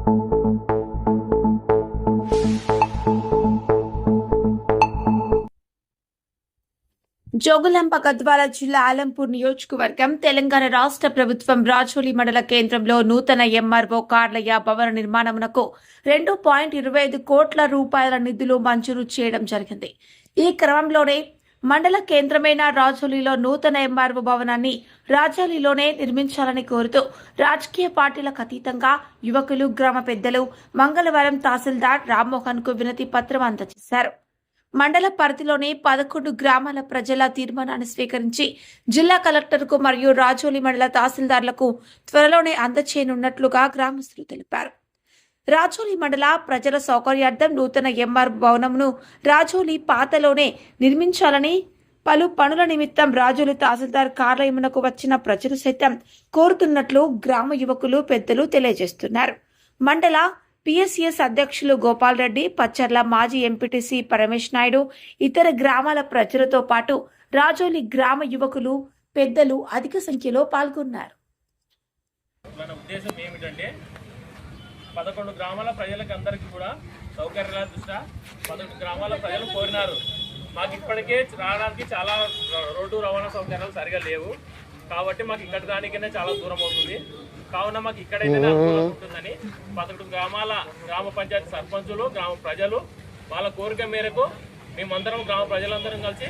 జోగులాంబ గద్వాల జిల్లా ఆలంపూర్ నియోజకవర్గం తెలంగాణ రాష్ట్ర ప్రభుత్వం రాజోలి మండల కేంద్రంలో నూతన ఎంఆర్ఓ కార్యాలయ భవన నిర్మాణమునకు 2.25 కోట్ల రూపాయల నిధులు మంజూరు చేయడం జరిగింది. ఈ క్రమంలోనే మండల కేంద్రమైన రాజోలిలో నూతన ఎంఆర్ఓ భవనాన్ని రాజోలిలోనే నిర్మించాలని కోరుతూ రాజకీయ పార్టీలకు అతీతంగా యువకులు, గ్రామ పెద్దలు మంగళవారం తహసీల్దార్ రామ్మోహన్ కు వినతి పత్రం అందజేశారు. మండల పరిధిలోని 11 గ్రామాల ప్రజల తీర్మానాన్ని స్వీకరించి జిల్లా కలెక్టర్కు మరియు రాజోలి మండల తహసీల్దార్లకు త్వరలోనే అందచేయనున్నట్లుగా గ్రామస్తులు తెలిపారు. రాజోలి మండల ప్రజల సౌకర్యార్థం నూతన ఎంఆర్ భవనంను రాజోలి పాతలోనే నిర్మించాలని పలు పనుల నిమిత్తం రాజోలి తహసీల్దార్ కార్యాలయమునకు వచ్చిన ప్రజలు సైతం కోరుతున్నట్లు గ్రామ యువకులు, పెద్దలు తెలియజేస్తున్నారు. మండల పిఎస్సిఎస్ అధ్యక్షులు గోపాల్ రెడ్డి, పచ్చర్ల మాజీ ఎంపీటీసీ పరమేశ్ నాయుడు, ఇతర గ్రామాల ప్రజలతో పాటు రాజోలి గ్రామ యువకులు, పెద్దలు అధిక సంఖ్యలో పాల్గొన్నారు. మన ఉద్దేశం ఏమిటంటే 11 గ్రామాల ప్రజలకు అందరికీ కూడా సౌకర్యాల దృష్ట్యా 11 గ్రామాల ప్రజలు కోరినారు. మాకు ఇప్పటికే రావడానికి చాలా రోడ్డు రవాణా సౌకర్యాలు సరిగా లేవు కాబట్టి మాకు ఇక్కడ దానికైనా చాలా దూరం అవుతుంది. కావున మాకు ఇక్కడైతే అనుకూలంగా ఉంటుందని 11 గ్రామ పంచాయతీ సర్పంచులు, గ్రామ ప్రజలు వాళ్ళ కోరిక మేరకు మేమందరం గ్రామ ప్రజలందరం కలిసి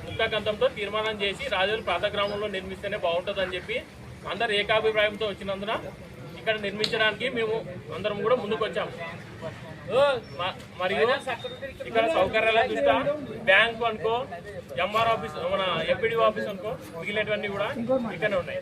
ముక్తకంతంతో తీర్మానం చేసి రాజోలి ప్రాంత గ్రామంలో నిర్మిస్తేనే బాగుంటుందని చెప్పి అందరు ఏకాభిప్రాయంతో వచ్చినందున ఇక్కడ నిర్మించడానికి మేము అందరం కూడా ముందుకు వచ్చాము. మరియు ఇక్కడ సౌకర్యాల దృష్ట్యా బ్యాంకు అనుకో, ఎంఆర్ ఆఫీస్, మన ఎంపీడీ ఆఫీస్ అనుకో, మిగిలినవన్నీ కూడా ఇక్కడనే ఉన్నాయి.